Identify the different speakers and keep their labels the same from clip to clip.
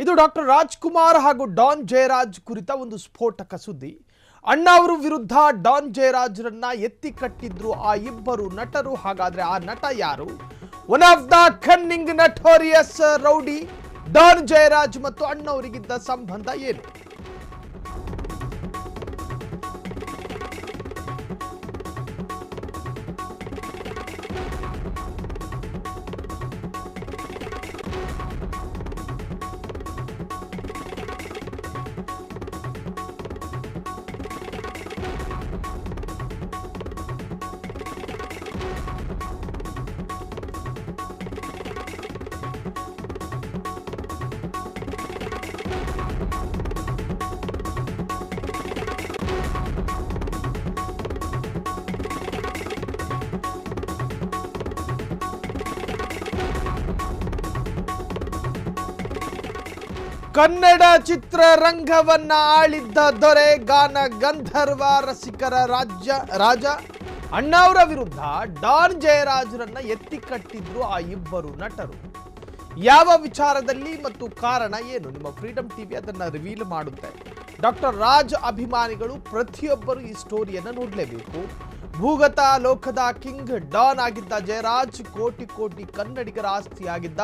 Speaker 1: ಇದು ಡಾಕ್ಟರ್ ರಾಜ್ಕುಮಾರ್ ಹಾಗೂ ಡಾನ್ ಜಯರಾಜ್ ಕುರಿತ ಒಂದು ಸ್ಫೋಟಕ ಸುದ್ದಿ. ಅಣ್ಣಾವ್ರ ವಿರುದ್ಧ ಡಾನ್ ಜಯರಾಜ್ರನ್ನ ಎತ್ತಿ ಕಟ್ಟಿದ್ರು ಆ ಇಬ್ಬರು ನಟರು. ಹಾಗಾದ್ರೆ ಆ ನಟ ಯಾರು? One of the ಕನ್ನಿಂಗ್ notorious rowdy Don Jayaraj ಮತ್ತು ಅಣ್ಣವರಿಗಿದ್ದ ಸಂಬಂಧ ಏನು? ಕನ್ನಡ ಚಿತ್ರರಂಗವನ್ನ ಆಳಿದ್ದ ದೊರೆ, ಗಾನ ಗಂಧರ್ವ, ರಸಿಕರ ರಾಜ ಅಣ್ಣಾವ್ರ ವಿರುದ್ಧ ಡಾನ್ ಜಯರಾಜ್ರನ್ನ ಎತ್ತಿ ಕಟ್ಟಿದ್ರು ಆ ಇಬ್ಬರು ನಟರು. ಯಾವ ವಿಚಾರದಲ್ಲಿ ಮತ್ತು ಕಾರಣ ಏನು? ನಿಮ್ಮ ಫ್ರೀಡಂ ಟಿವಿ ಅದನ್ನ ರಿವೀಲ್ ಮಾಡುತ್ತೆ. ಡಾಕ್ಟರ್ ರಾಜ್ ಅಭಿಮಾನಿಗಳು ಪ್ರತಿಯೊಬ್ಬರು ಈ ಸ್ಟೋರಿಯನ್ನು ನೋಡಲೇಬೇಕು. ಭೂಗತ ಲೋಕದ ಕಿಂಗ್ ಡಾನ್ ಆಗಿದ್ದ ಜಯರಾಜ್, ಕೋಟಿ ಕೋಟಿ ಕನ್ನಡಿಗರ ಆಸ್ತಿಯಾಗಿದ್ದ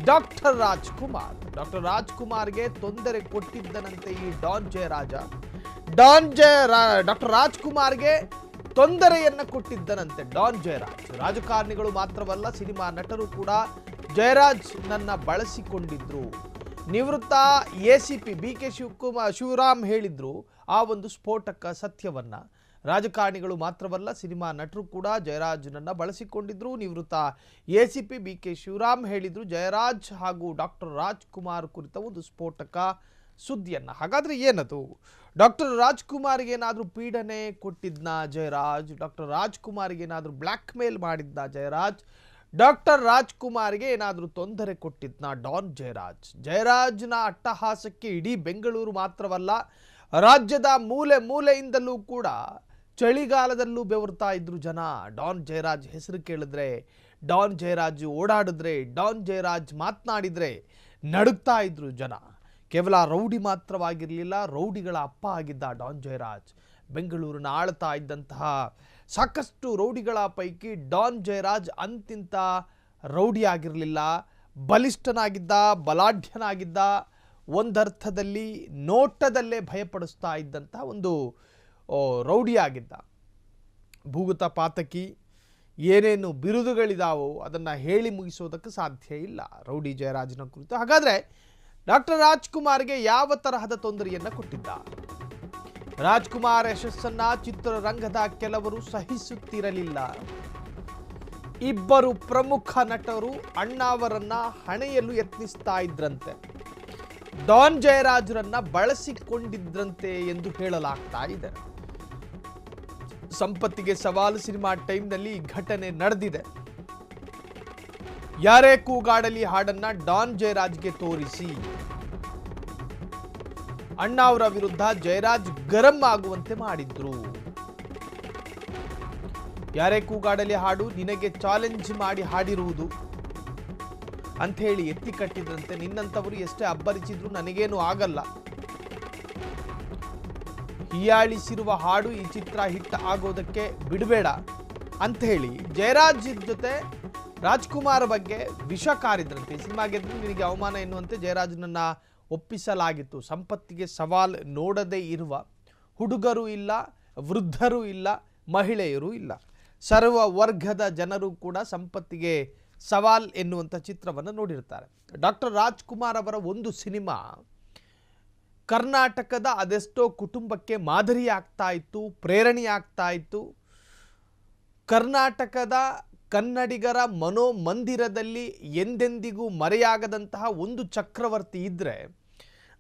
Speaker 1: ಡಾಕ್ಟರ್ ರಾಜ್ಕುಮಾರ್. ಡಾಕ್ಟರ್ ರಾಜ್ಕುಮಾರ್ಗೆ ತೊಂದರೆ ಕೊಟ್ಟಿದ್ದನಂತೆ ಈ ಡಾನ್ ಜಯರಾಜ. ಡಾಕ್ಟರ್ ರಾಜ್ಕುಮಾರ್ಗೆ ತೊಂದರೆಯನ್ನ ಕೊಟ್ಟಿದ್ದನಂತೆ ಡಾನ್ ಜಯರಾಜ್. ರಾಜಕಾರಣಿಗಳು ಮಾತ್ರವಲ್ಲ, ಸಿನಿಮಾ ನಟರು ಕೂಡ ಜಯರಾಜ್ ನನ್ನ ಬಳಸಿಕೊಂಡಿದ್ರು. ನಿವೃತ್ತ ಎಸಿಪಿ ಬಿಕೆ ಶಿವರಾಮ್ ಹೇಳಿದ್ರು ಆ ಒಂದು ಸ್ಫೋಟಕ ಸತ್ಯವನ್ನ. ರಾಜಕಾರಣಿಗಳು ಮಾತ್ರವಲ್ಲ, ಸಿನಿಮಾ ನಟರು ಕೂಡ ಜಯರಾಜ್ನನ್ನ ಬಳಸಿಕೊಂಡಿದ್ರು. ನಿವೃತ್ತ ಎಸಿಪಿ ಬಿಕೆ ಶಿವರಾಮ್ ಹೇಳಿದ್ರು ಜಯರಾಜ್ ಹಾಗೂ ಡಾಕ್ಟರ್ ರಾಜ್ಕುಮಾರ್ ಕುರಿತ ಒಂದು ಸ್ಫೋಟಕ ಸುದ್ದಿಯನ್ನ. ಹಾಗಾದ್ರೆ ಏನದು? ಡಾಕ್ಟರ್ ರಾಜ್ಕುಮಾರ್ಗೆ ಏನಾದರೂ ಪೀಡನೆ ಕೊಟ್ಟಿದ್ನ ಜಯರಾಜ್? ಡಾಕ್ಟರ್ ರಾಜ್ಕುಮಾರ್ಗೆ ಏನಾದರೂ ಬ್ಲ್ಯಾಕ್ ಮೇಲ್ ಮಾಡಿದ್ನ ಜಯರಾಜ್? ಡಾಕ್ಟರ್ ರಾಜ್ಕುಮಾರ್ಗೆ ಏನಾದರೂ ತೊಂದರೆ ಕೊಟ್ಟಿದ್ನ ಡಾನ್ ಜಯರಾಜ್? ಜಯರಾಜ್ನ ಅಟ್ಟಹಾಸಕ್ಕೆ ಇಡೀ ಬೆಂಗಳೂರು ಮಾತ್ರವಲ್ಲ, ರಾಜ್ಯದ ಮೂಲೆ ಮೂಲೆಯಿಂದಲೂ ಕೂಡ ಚಳಿಗಾಲದಲ್ಲೂ ಬೆವರ್ತಾ ಇದ್ರು ಜನ. ಡಾನ್ ಜಯರಾಜ್ ಹೆಸರು ಕೇಳಿದ್ರೆ, ಡಾನ್ ಜಯರಾಜ್ ಓಡಾಡಿದ್ರೆ, ಡಾನ್ ಜಯರಾಜ್ ಮಾತನಾಡಿದ್ರೆ ನಡುಗ್ತಾ ಇದ್ರು ಜನ. ಕೇವಲ ರೌಡಿ ಮಾತ್ರವಾಗಿರಲಿಲ್ಲ, ರೌಡಿಗಳ ಅಪ್ಪ ಆಗಿದ್ದ ಡಾನ್ ಜಯರಾಜ್. ಬೆಂಗಳೂರನ್ನ ಆಳ್ತಾ ಇದ್ದಂತಹ ಸಾಕಷ್ಟು ರೌಡಿಗಳ ಪೈಕಿ ಡಾನ್ ಜಯರಾಜ್ ಅಂತಿಂತ ರೌಡಿ ಆಗಿರಲಿಲ್ಲ. ಬಲಿಷ್ಠನಾಗಿದ್ದ, ಬಲಾಢ್ಯನಾಗಿದ್ದ, ಒಂದರ್ಥದಲ್ಲಿ ನೋಟದಲ್ಲೇ ಭಯಪಡಿಸ್ತಾ ಇದ್ದಂತಹ ಒಂದು ರೌಡಿ ಆಗಿದ್ದ. ಭೂಗತ ಪಾತಕಿ ಏನೇನು ಬಿರುದುಗಳಿದಾವೋ ಅದನ್ನು ಹೇಳಿ ಮುಗಿಸೋದಕ್ಕೆ ಸಾಧ್ಯ ಇಲ್ಲ ರೌಡಿ ಜಯರಾಜ್ನ ಕುರಿತು. ಹಾಗಾದರೆ ಡಾಕ್ಟರ್ ರಾಜ್ಕುಮಾರ್ಗೆ ಯಾವ ತರಹದ ತೊಂದರೆಯನ್ನು ಕೊಟ್ಟಿದ್ದ? ರಾಜ್ಕುಮಾರ್ ಯಶಸ್ಸನ್ನ ಚಿತ್ರರಂಗದ ಕೆಲವರು ಸಹಿಸುತ್ತಿರಲಿಲ್ಲ. ಇಬ್ಬರು ಪ್ರಮುಖ ನಟರು ಅಣ್ಣಾವರನ್ನ ಹಣೆಯಲು ಯತ್ನಿಸ್ತಾ ಇದ್ರಂತೆ. ಡಾನ್ ಜಯರಾಜ್ರನ್ನ ಬಳಸಿಕೊಂಡಿದ್ರಂತೆ ಎಂದು ಹೇಳಲಾಗ್ತಾ ಇದೆ. ಸಂಪತ್ತಿಗೆ ಸವಾಲು ಸಿನಿಮಾ ಟೈಮ್ನಲ್ಲಿ ಈ ಘಟನೆ ನಡೆದಿದೆ. ಯಾರೇ ಕೂಗಾಡಲಿ ಹಾಡನ್ನ ಡಾನ್ ಜಯರಾಜ್ಗೆ ತೋರಿಸಿ ಅಣ್ಣಾವ್ರ ವಿರುದ್ಧ ಜಯರಾಜ್ ಗರಂ ಆಗುವಂತೆ ಮಾಡಿದ್ರು. ಯಾರೇ ಕೂಗಾಡಲಿ ಹಾಡು ನಿನಗೆ ಚಾಲೆಂಜ್ ಮಾಡಿ ಹಾಡಿರುವುದು ಅಂತ ಹೇಳಿ ಎತ್ತಿ ಕಟ್ಟಿದ್ರಂತೆ. ನಿನ್ನಂಥವರು ಎಷ್ಟೇ ಅಬ್ಬರಿಸಿದ್ರು ನನಗೇನು ಆಗಲ್ಲ, ಹೀಯಾಳಿಸಿರುವ ಹಾಡು ಈ ಚಿತ್ರ ಹಿಟ್ ಆಗೋದಕ್ಕೆ ಬಿಡಬೇಡ ಅಂತ ಹೇಳಿ ಜಯರಾಜ್ ಜೊತೆ ರಾಜ್ಕುಮಾರ್ ಬಗ್ಗೆ ವಿಷ ಕಾರಿದ್ರಂತೆ. ಈ ಸಿನಿಮಾ ಗೆದ್ರೆ ನಿನಗೆ ಅವಮಾನ ಎನ್ನುವಂತೆ ಜಯರಾಜ್ನನ್ನ ಒಪ್ಪಿಸಲಾಗಿತ್ತು. ಸಂಪತ್ತಿಗೆ ಸವಾಲ್ ನೋಡದೇ ಇರುವ ಹುಡುಗರು ಇಲ್ಲ, ವೃದ್ಧರು ಇಲ್ಲ, ಮಹಿಳೆಯರು ಇಲ್ಲ, ಸರ್ವ ವರ್ಗದ ಜನರು ಕೂಡ ಸಂಪತ್ತಿಗೆ ಸವಾಲ್ ಎನ್ನುವಂಥ ಚಿತ್ರವನ್ನು ನೋಡಿರ್ತಾರೆ. ಡಾಕ್ಟರ್ ರಾಜ್ಕುಮಾರ್ ಅವರ ಒಂದು ಸಿನಿಮಾ ಕರ್ನಾಟಕದ ಅದೆಷ್ಟೋ ಕುಟುಂಬಕ್ಕೆ ಮಾದರಿ ಆಗ್ತಾ ಇತ್ತು, ಪ್ರೇರಣೆ ಆಗ್ತಾ ಇತ್ತು. ಕರ್ನಾಟಕದ ಕನ್ನಡಿಗರ ಮನೋಮಂದಿರದಲ್ಲಿ ಎಂದೆಂದಿಗೂ ಮರೆಯಾಗದಂತಹ ಒಂದು ಚಕ್ರವರ್ತಿ ಇದ್ದರೆ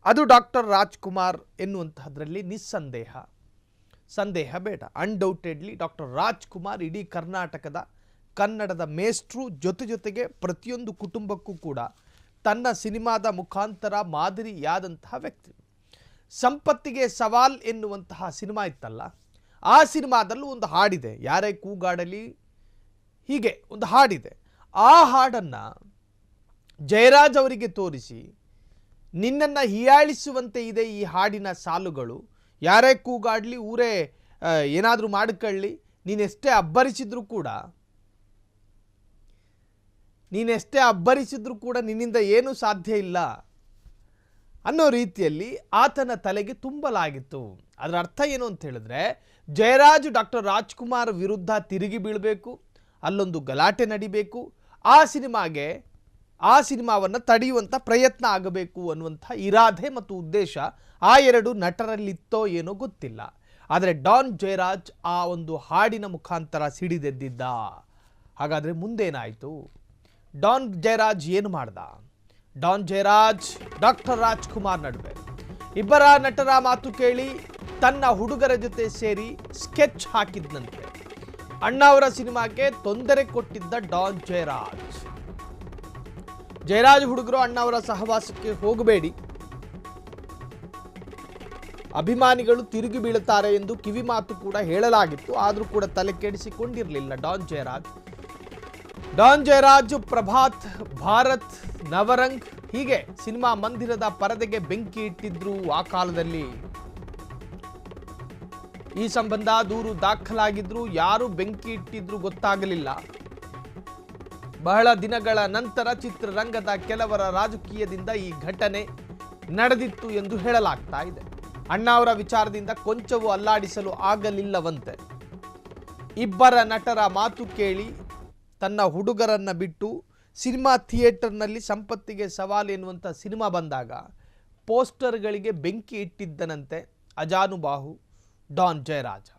Speaker 1: ಅದು ಡಾಕ್ಟರ್ ರಾಜ್ಕುಮಾರ್ ಎನ್ನುವಂತಹದ್ರಲ್ಲಿ ಸಂದೇಹ ಬೇಡ. ಅನ್ಡೌಟೆಡ್ಲಿ ಡಾಕ್ಟರ್ ರಾಜ್ಕುಮಾರ್ ಇಡೀ ಕರ್ನಾಟಕದ ಕನ್ನಡದ ಮೇಷ್ಟ್ರು, ಜೊತೆಗೆ ಪ್ರತಿಯೊಂದು ಕುಟುಂಬಕ್ಕೂ ಕೂಡ ತನ್ನ ಸಿನಿಮಾದ ಮುಖಾಂತರ ಮಾದರಿಯಾದಂತಹ ವ್ಯಕ್ತಿ. ಸಂಪತ್ತಿಗೆ ಸವಾಲ್ ಎನ್ನುವಂತಹ ಸಿನಿಮಾ ಇತ್ತಲ್ಲ, ಆ ಸಿನಿಮಾದಲ್ಲೂ ಒಂದು ಹಾಡಿದೆ, ಯಾರೇ ಕೂಗಾಡಲಿ ಹೀಗೆ ಒಂದು ಹಾಡಿದೆ. ಆ ಹಾಡನ್ನು ಜಯರಾಜ್ ಅವರಿಗೆ ತೋರಿಸಿ ನಿನ್ನನ್ನು ಹೀಯಾಳಿಸುವಂತೆ ಇದೆ ಈ ಹಾಡಿನ ಸಾಲುಗಳು. ಯಾರೇ ಕೂಗಾಡಲಿ, ಊರೇ ಏನಾದರೂ ಮಾಡಿಕೊಳ್ಳಿ, ನೀನೆಷ್ಟೇ ಅಬ್ಬರಿಸಿದ್ರೂ ಕೂಡ ನಿನ್ನಿಂದ ಏನೂ ಸಾಧ್ಯ ಇಲ್ಲ ಅನ್ನೋ ರೀತಿಯಲ್ಲಿ ಆತನ ತಲೆಗೆ ತುಂಬಲಾಗಿತ್ತು. ಅದರ ಅರ್ಥ ಏನು ಅಂತ ಹೇಳಿದ್ರೆ, ಜಯರಾಜ್ ಡಾಕ್ಟರ್ ರಾಜ್ಕುಮಾರ್ ವಿರುದ್ಧ ತಿರುಗಿ ಬೀಳಬೇಕು, ಅಲ್ಲೊಂದು ಗಲಾಟೆ ನಡಿಬೇಕು, ಆ ಸಿನಿಮಾವನ್ನು ತಡೆಯುವಂಥ ಪ್ರಯತ್ನ ಆಗಬೇಕು ಅನ್ನುವಂಥ ಇರಾದೆ ಮತ್ತು ಉದ್ದೇಶ ಆ ಎರಡು ನಟರಲ್ಲಿತ್ತೋ ಏನೋ ಗೊತ್ತಿಲ್ಲ. ಆದರೆ ಡಾನ್ ಜಯರಾಜ್ ಆ ಒಂದು ಹಾಡಿನ ಮುಖಾಂತರ ಸಿಡಿದೆದ್ದಿದ್ದ. ಹಾಗಾದರೆ ಮುಂದೇನಾಯಿತು? ಡಾನ್ ಜಯರಾಜ್ ಏನು ಮಾಡ್ದ? ಡಾನ್ ಜಯರಾಜ್ ಡಾಕ್ಟರ್ ರಾಜ್ಕುಮಾರ್ ನಡುವೆ ಇಬ್ಬರ ನಟರ ಮಾತು ಕೇಳಿ ತನ್ನ ಹುಡುಗರ ಜೊತೆ ಸೇರಿ ಸ್ಕೆಚ್ ಹಾಕಿದ್ದಂತೆ. ಅಣ್ಣಾವರ ಸಿನಿಮಾಕ್ಕೆ ತೊಂದರೆ ಕೊಟ್ಟಿದ್ದ ಡಾನ್ ಜಯರಾಜ್ ಹುಡುಗರು ಅಣ್ಣಾವರ ಸಹವಾಸಕ್ಕೆ ಹೋಗಬೇಡಿ, ಅಭಿಮಾನಿಗಳು ತಿರುಗಿ ಬೀಳುತ್ತಾರೆ ಎಂದು ಕಿವಿ ಮಾತು ಕೂಡ ಹೇಳಲಾಗಿತ್ತು. ಆದರೂ ಕೂಡ ತಲೆ ಕೆಡಿಸಿಕೊಂಡಿರಲಿಲ್ಲ ಡಾನ್ ಜಯರಾಜ್ ಪ್ರಭಾತ್, ಭಾರತ್, ನವರಂಗ್ ಹೀಗೆ ಸಿನಿಮಾ ಮಂದಿರದ ಪರದೆಗೆ ಬೆಂಕಿ ಇಟ್ಟಿದ್ರು ಆ ಕಾಲದಲ್ಲಿ. ಈ ಸಂಬಂಧ ದೂರು ದಾಖಲಾಗಿದ್ರು, ಯಾರು ಬೆಂಕಿ ಇಟ್ಟಿದ್ರು ಗೊತ್ತಾಗಲಿಲ್ಲ. ಬಹಳ ದಿನಗಳ ನಂತರ ಚಿತ್ರರಂಗದ ಕೆಲವರ ರಾಜಕೀಯದಿಂದ ಈ ಘಟನೆ ನಡೆದಿತ್ತು ಎಂದು ಹೇಳಲಾಗ್ತಾ ಇದೆ. ಅಣ್ಣಾವರ ವಿಚಾರದಿಂದ ಕೊಂಚವೂ ಅಲ್ಲಾಡಿಸಲು ಆಗಲಿಲ್ಲವಂತೆ. ಇಬ್ಬರ ನಟರ ಮಾತು ಕೇಳಿ ತನ್ನ ಹುಡುಗರನ್ನ ಬಿಟ್ಟು ಸಿನಿಮಾ ಥಿಯೇಟರ್ನಲ್ಲಿ ಸಂಪತ್ತಿಗೆ ಸವಾಲು ಎನ್ನುವಂಥ ಸಿನಿಮಾ ಬಂದಾಗ ಪೋಸ್ಟರ್ಗಳಿಗೆ ಬೆಂಕಿ ಇಟ್ಟಿದ್ದನಂತೆ ಅಜಾನುಬಾಹು ಡಾನ್ ಜಯರಾಜ್.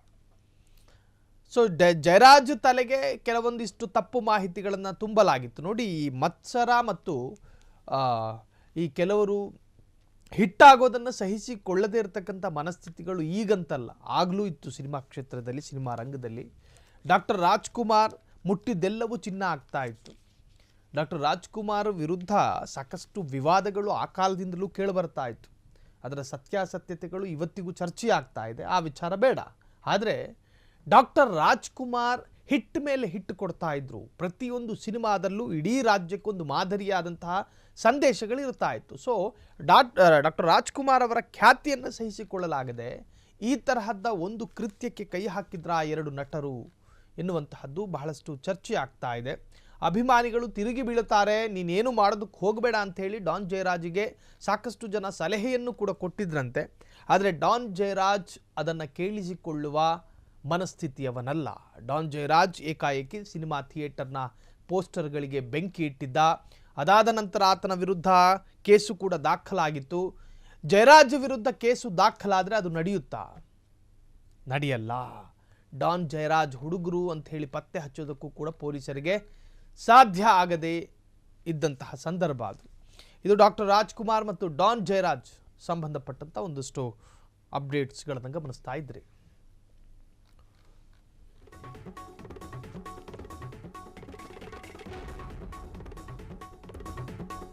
Speaker 1: ಸೊ ಜಯರಾಜ್ ತಲೆಗೆ ಕೆಲವೊಂದಿಷ್ಟು ತಪ್ಪು ಮಾಹಿತಿಗಳನ್ನು ತುಂಬಲಾಗಿತ್ತು. ನೋಡಿ, ಈ ಮತ್ಸರ ಮತ್ತು ಈ ಕೆಲವರು ಹಿಟ್ಟಾಗೋದನ್ನು ಸಹಿಸಿಕೊಳ್ಳದೇ ಇರತಕ್ಕಂಥ ಮನಸ್ಥಿತಿಗಳು ಈಗಂತಲ್ಲ, ಆಗಲೂ ಇತ್ತು ಸಿನಿಮಾ ಕ್ಷೇತ್ರದಲ್ಲಿ, ಸಿನಿಮಾ ರಂಗದಲ್ಲಿ. ಡಾಕ್ಟರ್ ರಾಜ್ಕುಮಾರ್ ಮುಟ್ಟಿದ್ದೆಲ್ಲವೂ ಚಿನ್ನ ಆಗ್ತಾ ಇತ್ತು. ಡಾಕ್ಟರ್ ರಾಜ್ಕುಮಾರ್ ವಿರುದ್ಧ ಸಾಕಷ್ಟು ವಿವಾದಗಳು ಆ ಕಾಲದಿಂದಲೂ ಕೇಳಿಬರ್ತಾ ಇತ್ತು. ಅದರ ಸತ್ಯಾಸತ್ಯತೆಗಳು ಇವತ್ತಿಗೂ ಚರ್ಚೆ ಆಗ್ತಾ ಇದೆ, ಆ ವಿಚಾರ ಬೇಡ. ಆದರೆ ಡಾಕ್ಟರ್ ರಾಜ್ಕುಮಾರ್ ಹಿಟ್ ಮೇಲೆ ಹಿಟ್ ಕೊಡ್ತಾ ಇದ್ರು. ಪ್ರತಿಯೊಂದು ಸಿನಿಮಾದಲ್ಲೂ ಇಡೀ ರಾಜ್ಯಕ್ಕೊಂದು ಮಾದರಿಯಾದಂತಹ ಸಂದೇಶಗಳಿರ್ತಾ ಇತ್ತು. ಸೊ ಡಾಕ್ಟರ್ ರಾಜ್ಕುಮಾರ್ ಅವರ ಖ್ಯಾತಿಯನ್ನು ಸಹಿಸಿಕೊಳ್ಳಲಾಗದೆ ಈ ತರಹದ ಒಂದು ಕೃತ್ಯಕ್ಕೆ ಕೈ ಹಾಕಿದ್ರ ಆ ಎರಡು ನಟರು ಎನ್ನುವಂತಹದ್ದು ಬಹಳಷ್ಟು ಚರ್ಚೆ ಆಗ್ತಾ ಇದೆ. ಅಭಿಮಾನಿಗಳು ತಿರುಗಿ ಬೀಳುತ್ತಾರೆ, ನೀನೇನು ಮಾಡೋದಕ್ಕೆ ಹೋಗಬೇಡ ಅಂಥೇಳಿ ಡಾನ್ ಜಯರಾಜ್ಗೆ ಸಾಕಷ್ಟು ಜನ ಸಲಹೆಯನ್ನು ಕೂಡ ಕೊಟ್ಟಿದ್ರಂತೆ. ಆದರೆ ಡಾನ್ ಜಯರಾಜ್ ಅದನ್ನು ಕೇಳಿಸಿಕೊಳ್ಳುವ ಮನಸ್ಥಿತಿಯವನಲ್ಲ. ಡಾನ್ ಜಯರಾಜ್ ಏಕಾಏಕಿ ಸಿನಿಮಾ ಥಿಯೇಟರ್ನ ಪೋಸ್ಟರ್ಗಳಿಗೆ ಬೆಂಕಿ ಇಟ್ಟಿದ್ದ. ಅದಾದ ನಂತರ ಆತನ ವಿರುದ್ಧ ಕೇಸು ಕೂಡ ದಾಖಲಾಗಿತ್ತು. ಜಯರಾಜ್ ವಿರುದ್ಧ ಕೇಸು ದಾಖಲಾದರೆ ಅದು ನಡೆಯುತ್ತಾ? ನಡೆಯಲ್ಲ. ಡಾನ್ ಜಯರಾಜ್ ಹುಡುಗರು ಅಂತ ಹೇಳಿ ಪತ್ತೆ ಹಚ್ಚೋದಕ್ಕೂ ಕೂಡ ಪೊಲೀಸರಿಗೆ ಸಾಧ್ಯ ಆಗದೆ ಇದ್ದಂತಹ ಸಂದರ್ಭ ಅದು. ಇದು ಡಾಕ್ಟರ್ ರಾಜ್ಕುಮಾರ್ ಮತ್ತು ಡಾನ್ ಜಯರಾಜ್ ಸಂಬಂಧಪಟ್ಟಂಥ ಒಂದಷ್ಟು ಅಪ್ಡೇಟ್ಸ್ಗಳನ್ನು ಗಮನಿಸ್ತಾ ಇದ್ರಿ.